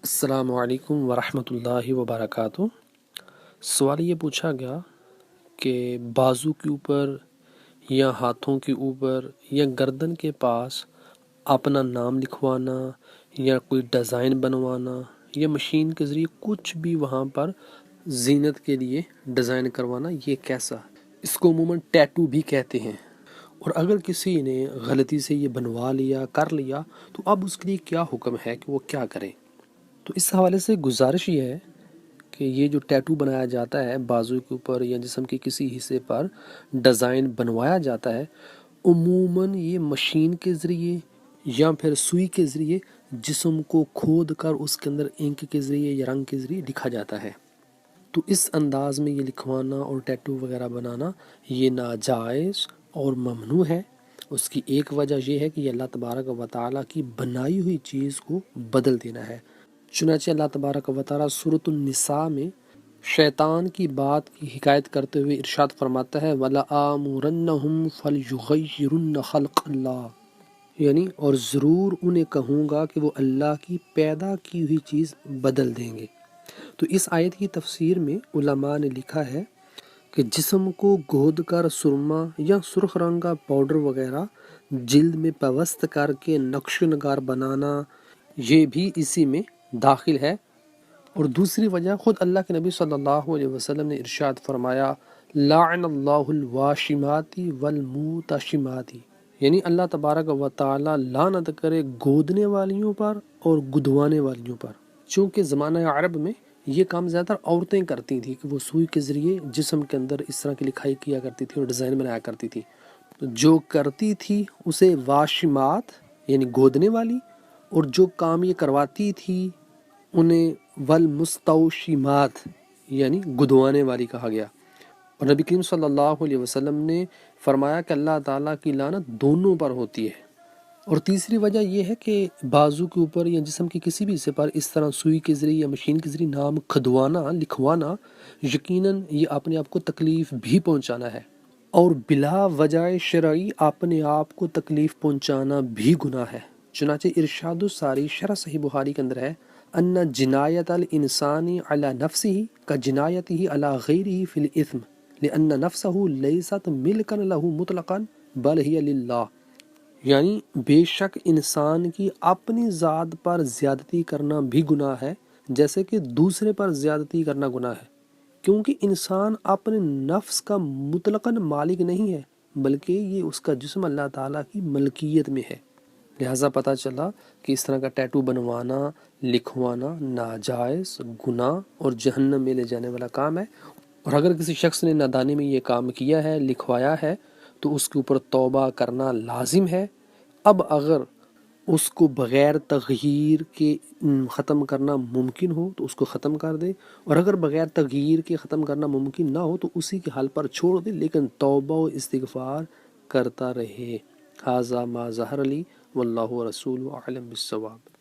السلام علیکم ورحمۃ اللہ وبرکاتہ۔ سوال یہ پوچھا گیا کہ بازو کے اوپر یا ہاتھوں کے اوپر یا گردن کے پاس اپنا نام لکھوانا یا کوئی ڈیزائن بنوانا یا مشین کے ذریعے کچھ بھی وہاں پر زینت کے لیے ڈیزائن کروانا، یہ کیسا؟ اس کو عموماً ٹیٹو بھی کہتے ہیں۔ اور اگر کسی نے غلطی سے یہ بنوا لیا، کر لیا، تو اب اس کے لیے کیا حکم ہے کہ وہ کیا کرے؟ تو اس حوالے سے گزارش یہ ہے کہ یہ جو ٹیٹو بنایا جاتا ہے بازو کے اوپر یا جسم کے کسی حصے پر ڈیزائن بنوایا جاتا ہے، عموماً یہ مشین کے ذریعے یا پھر سوئی کے ذریعے جسم کو کھود کر اس کے اندر انک کے ذریعے یا رنگ کے ذریعے لکھا جاتا ہے۔ تو اس انداز میں یہ لکھوانا اور ٹیٹو وغیرہ بنانا یہ ناجائز اور ممنوع ہے۔ اس کی ایک وجہ یہ ہے کہ یہ اللہ تبارک و تعالیٰ کی بنائی ہوئی چیز کو بدل دینا ہے۔ چنانچہ اللہ تبارک و تعالیٰ سورۃ النساء میں شیطان کی بات کی حکایت کرتے ہوئے ارشاد فرماتا ہے وَلَآمُرَنَّهُمْ فَلْيُغَيِّرُنَّ خَلْقَ اللَّهِ، یعنی اور ضرور انہیں کہوں گا کہ وہ اللہ کی پیدا کی ہوئی چیز بدل دیں گے۔ تو اس آیت کی تفسیر میں علماء نے لکھا ہے کہ جسم کو گود کر سرما یا سرخ رنگ کا پاؤڈر وغیرہ جلد میں پیوست کر کے نقش و نگار بنانا، یہ بھی اسی میں داخل ہے۔ اور دوسری وجہ خود اللہ کے نبی صلی اللہ علیہ وسلم نے ارشاد فرمایا لعن اللہ الواشمات والموتشمات، یعنی اللہ تبارک و تعالی لعنت کرے گودنے والیوں پر اور گدوانے والیوں پر۔ چونکہ زمانہ عرب میں یہ کام زیادہ تر عورتیں کرتی تھیں کہ وہ سوئی کے ذریعے جسم کے اندر اس طرح کی لکھائی کیا کرتی تھی اور ڈیزائن بنایا کرتی تھی۔ تو جو کرتی تھی اسے واشمات یعنی گودنے والی، اور جو کام یہ کرواتی تھی انہیں والمستوشمات یعنی گدوانے والی کہا گیا۔ اور نبی کریم صلی اللہ علیہ وسلم نے فرمایا کہ اللہ تعالیٰ کی لعنت دونوں پر ہوتی ہے۔ اور تیسری وجہ یہ ہے کہ بازو کے اوپر یا جسم کے کسی بھی حصے پر اس طرح سوئی کے ذریعے یا مشین کے ذریعے نام کھدوانا، لکھوانا، یقیناً یہ اپنے آپ کو تکلیف بھی پہنچانا ہے، اور بلا وجہ شرعی اپنے آپ کو تکلیف پہنچانا بھی گناہ ہے۔ چنانچہ ارشاد الساری شرح صحیح بخاری کے اندر ہے ان جنایت الانسان علی نفسہ کجنایتہ علی غیرہ فی الاثم لان نفسہ لیست ملکا لہ مطلقا بل ہی للہ، یعنی بے شک انسان کی اپنی ذات پر زیادتی کرنا بھی گناہ ہے جیسے کہ دوسرے پر زیادتی کرنا گناہ ہے، کیونکہ انسان اپنے نفس کا مطلقاً مالک نہیں ہے بلکہ یہ اس کا جسم اللہ تعالیٰ کی ملکیت میں ہے۔ لہٰذا پتہ چلا کہ اس طرح کا ٹیٹو بنوانا، لکھوانا ناجائز، گناہ اور جہنم میں لے جانے والا کام ہے۔ اور اگر کسی شخص نے نادانی میں یہ کام کیا ہے، لکھوایا ہے، تو اس کے اوپر توبہ کرنا لازم ہے۔ اب اگر اس کو بغیر تغییر کے ختم کرنا ممکن ہو تو اس کو ختم کر دے، اور اگر بغیر تغییر کے ختم کرنا ممکن نہ ہو تو اسی کے حال پر چھوڑ دے، لیکن توبہ و استغفار کرتا رہے۔ ھذا ما ظہر لی واللہ رسول اعلم بالصواب۔